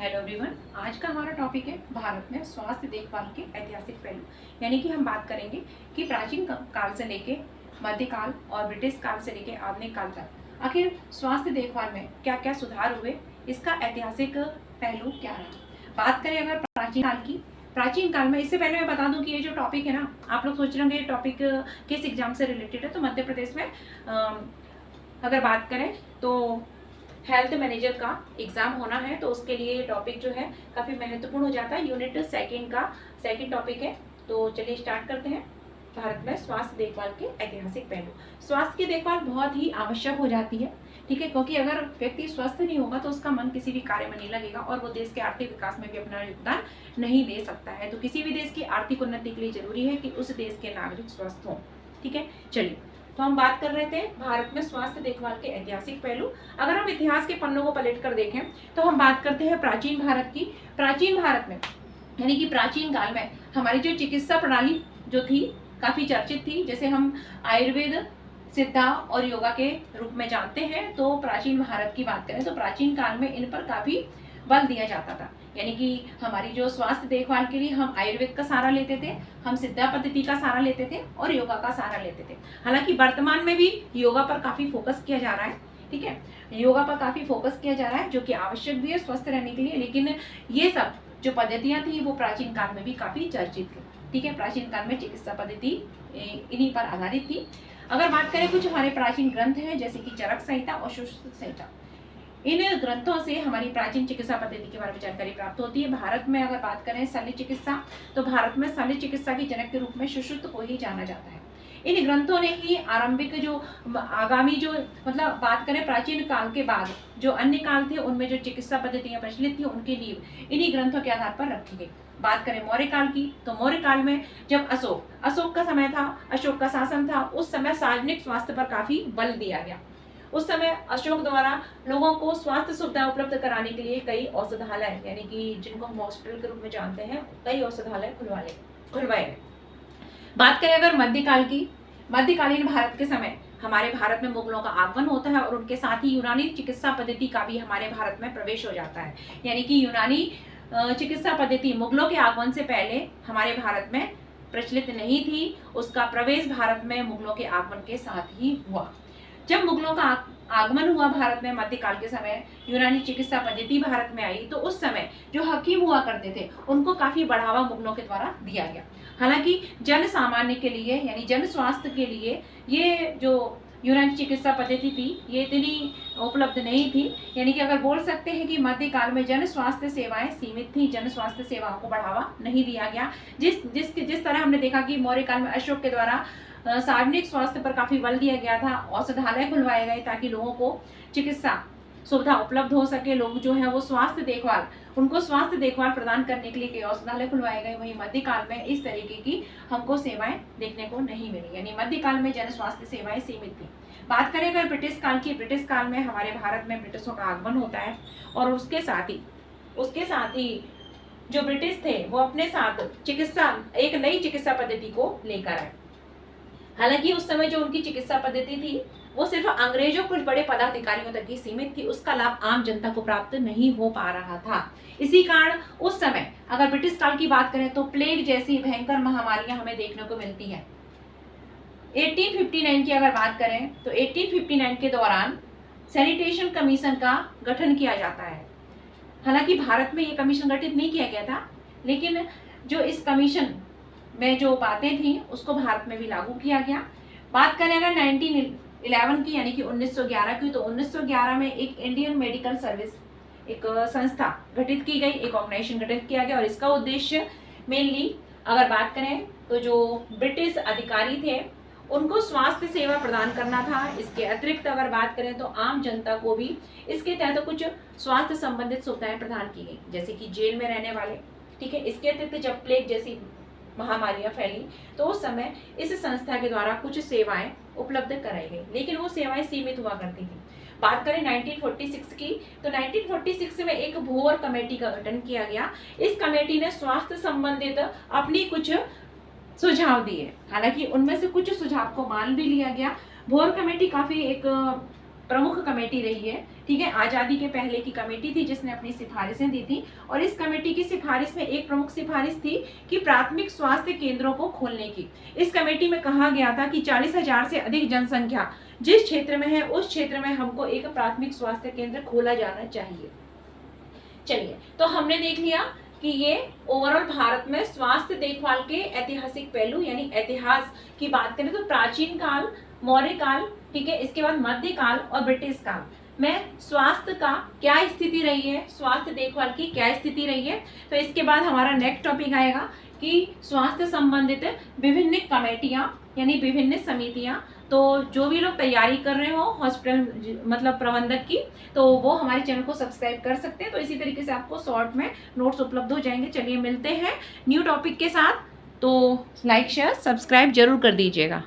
Hello everyone. आज का हमारा टॉपिक है भारत में स्वास्थ्य देखभाल के ऐतिहासिक पहलू। यानी कि हम बात करेंगे कि प्राचीन काल से लेके मध्यकाल और ब्रिटिश काल से लेके आधुनिक काल तक आखिर स्वास्थ्य देखभाल में क्या क्या सुधार हुए, इसका ऐतिहासिक पहलू क्या रहा। बात करें अगर प्राचीन काल में, इससे पहले मैं बता दूं कि ये जो टॉपिक है ना, आप लोग सोच रहे होंगे ये टॉपिक किस एग्जाम से रिलेटेड है। तो मध्य प्रदेश में अगर बात करें तो हेल्थ मैनेजर का एग्जाम होना है, तो उसके लिए ये टॉपिक जो है काफ़ी महत्वपूर्ण हो जाता है। यूनिट सेकंड का सेकंड टॉपिक है। तो चलिए स्टार्ट करते हैं। भारत में स्वास्थ्य देखभाल के ऐतिहासिक पहलू। स्वास्थ्य की देखभाल बहुत ही आवश्यक हो जाती है, ठीक है, क्योंकि अगर व्यक्ति स्वस्थ नहीं होगा तो उसका मन किसी भी कार्य में नहीं लगेगा और वो देश के आर्थिक विकास में भी अपना योगदान नहीं दे सकता है। तो किसी भी देश की आर्थिक उन्नति के लिए जरूरी है कि उस देश के नागरिक स्वस्थ हों, ठीक है। चलिए, तो हम बात कर रहे थे भारत में स्वास्थ्य देखभाल के ऐतिहासिक पहलू। अगर हम इतिहास के पन्नों को पलट कर देखें तो हम बात करते हैं प्राचीन भारत की। प्राचीन भारत में यानी कि प्राचीन काल में हमारी जो चिकित्सा प्रणाली जो थी काफी चर्चित थी। जैसे हम आयुर्वेद, सिद्धा और योगा के रूप में जानते हैं। तो प्राचीन भारत की बात करें तो प्राचीन काल में इन पर काफी बल दिया जाता था। यानी कि हमारी जो स्वास्थ्य देखभाल के लिए हम आयुर्वेद का सहारा लेते थे, हम सिद्धा पद्धति का सहारा लेते थे और योगा का सहारा लेते थे। हालांकि वर्तमान में भी योगा पर काफी फोकस किया जा रहा है, ठीक है, योगा पर काफी फोकस किया जा रहा है, जो कि आवश्यक भी है स्वस्थ रहने के लिए। लेकिन ये सब जो पद्धतियां थी वो प्राचीन काल में भी काफी चर्चित थी, ठीक है। प्राचीन काल में चिकित्सा पद्धति इन्हीं पर आधारित थी। अगर बात करें कुछ हमारे प्राचीन ग्रंथ हैं जैसे कि चरक संहिता और सुश्रुत संहिता, इन ग्रंथों से हमारी प्राचीन चिकित्सा पद्धति के बारे में जानकारी प्राप्त होती है। भारत में अगर बात करें शल्य चिकित्सा, तो भारत में शल्य चिकित्सा के जनक के रूप में सुश्रुत को ही जाना जाता है। इन ग्रंथों ने ही आरंभिक जो आगामी जो मतलब बात करें प्राचीन काल के बाद जो अन्य काल थे उनमें जो चिकित्सा पद्धतियां प्रचलित थी उनकी नींव इन्हीं ग्रंथों के आधार पर रखी गई। बात करें मौर्य काल की, तो मौर्य काल में जब अशोक का समय था, अशोक का शासन था, उस समय सार्वजनिक स्वास्थ्य पर काफी बल दिया गया। उस समय अशोक द्वारा लोगों को स्वास्थ्य सुविधा उपलब्ध कराने के लिए कई औषधालय, यानी कि जिनको हम हॉस्पिटल के रूप में जानते हैं, कई औषधालय खुलवाए गए। बात करें अगर मध्यकाल की, मध्यकालीन भारत के समय हमारे भारत में मुगलों का आगमन होता है और उनके साथ ही यूनानी चिकित्सा पद्धति का भी हमारे भारत में प्रवेश हो जाता है। यानी कि यूनानी चिकित्सा पद्धति मुगलों के आगमन से पहले हमारे भारत में प्रचलित नहीं थी, उसका प्रवेश भारत में मुगलों के आगमन के साथ ही हुआ। जब मुगलों का आगमन हुआ भारत में मध्यकाल के समय, यूनानी चिकित्सा पद्धति भारत में आई, तो उस समय जो हकीम हुआ करते थे उनको काफी बढ़ावा मुगलों के द्वारा दिया गया। हालांकि जन सामान्य के लिए यानी जन स्वास्थ्य के लिए ये जो यूनानी चिकित्सा पद्धति थी ये इतनी उपलब्ध नहीं थी। यानी कि अगर बोल सकते हैं कि मध्यकाल में जन स्वास्थ्य सेवाएं सीमित थी, जन स्वास्थ्य सेवाओं को बढ़ावा नहीं दिया गया। जिस तरह हमने देखा कि मौर्य काल में अशोक के द्वारा सार्वजनिक स्वास्थ्य पर काफी बल दिया गया था, औषधालय खुलवाए गए ताकि लोगों को चिकित्सा सुविधा उपलब्ध हो सके, लोग जो है वो उनको स्वास्थ्य देखभाल प्रदान करने के लिए कई औषधालय खुलवाए गए। वहीं मध्यकाल में इस तरीके की हमको सेवाएं देखने को नहीं मिली, यानी मध्यकाल में जन स्वास्थ्य सेवाएं सीमित थी। बात करें अगर ब्रिटिश काल की, ब्रिटिश काल में हमारे भारत में ब्रिटिशों का आगमन होता है और उसके साथ ही जो ब्रिटिश थे वो अपने साथ एक नई चिकित्सा पद्धति को लेकर आए। हालांकि उस समय जो उनकी चिकित्सा पद्धति थी वो सिर्फ अंग्रेजों कुछ बड़े पदाधिकारियों तक ही सीमित थी, उसका लाभ आम जनता को प्राप्त नहीं हो पा रहा था। इसी कारण उस समय अगर ब्रिटिश काल की बात करें तो प्लेग जैसी भयंकर महामारियां हमें देखने को मिलती हैं। 1859 की अगर बात करें तो 1859 के दौरान सैनिटेशन कमीशन का गठन किया जाता है। हालांकि भारत में ये कमीशन गठित नहीं किया गया था, लेकिन जो इस कमीशन में जो बातें थी उसको भारत में भी लागू किया गया। बात करें अगर 1911 की यानी कि 1911 की, तो 1911 में एक इंडियन मेडिकल सर्विस एक संस्था गठित की गई, एक ऑर्गेनाइजेशन गठित किया गया और इसका उद्देश्य मेनली अगर बात करें तो जो ब्रिटिश अधिकारी थे उनको स्वास्थ्य सेवा प्रदान करना था। इसके अतिरिक्त अगर बात करें तो आम जनता को भी इसके तहत कुछ स्वास्थ्य संबंधित सुविधाएं प्रदान की गई, जैसे कि जेल में रहने वाले, ठीक है। इसके अतिरिक्त जब प्लेग जैसी महामारियां फैली तो उस समय इस संस्था के द्वारा कुछ सेवाएं उपलब्ध कराई गई, लेकिन वो सेवाएं सीमित हुआ करती थी। बात करें 1946 की, तो 1946 में एक भूवर कमेटी का गठन किया गया। इस कमेटी ने स्वास्थ्य संबंधित अपनी कुछ सुझाव दिए, हालांकि उनमें से कुछ सुझाव को मान भी लिया गया। भूवर कमेटी काफी एक प्रमुख कमेटी रही है, ठीक है। आज़ादी के पहले की कमेटी थी जिसने अपनी सिफारिशें दी थी, और इस कमेटी की सिफारिश में एक प्रमुख सिफारिश थी कि प्राथमिक स्वास्थ्य केंद्रों को खोलने की। इस कमेटी में कहा गया था कि 40,000 से अधिक जनसंख्या जिस क्षेत्र में है उस क्षेत्र में हमको एक प्राथमिक स्वास्थ्य केंद्र खोला जाना चाहिए। चलिए, तो हमने देख लिया कि ये ओवरऑल भारत में स्वास्थ्य देखभाल के ऐतिहासिक पहलू यानी इतिहास की बात करें तो प्राचीन काल, मौर्य काल, ठीक है, इसके बाद मध्यकाल और ब्रिटिश काल में स्वास्थ्य का क्या स्थिति रही है, स्वास्थ्य देखभाल की क्या स्थिति रही है। तो इसके बाद हमारा नेक्स्ट टॉपिक आएगा कि स्वास्थ्य संबंधित विभिन्न कमेटियां यानी विभिन्न समितियां। तो जो भी लोग तैयारी कर रहे हो हॉस्पिटल मतलब प्रबंधक की, तो वो हमारे चैनल को सब्सक्राइब कर सकते हैं। तो इसी तरीके से आपको शॉर्ट में नोट्स उपलब्ध हो जाएंगे। चलिए मिलते हैं न्यू टॉपिक के साथ, तो लाइक शेयर सब्सक्राइब जरूर कर दीजिएगा।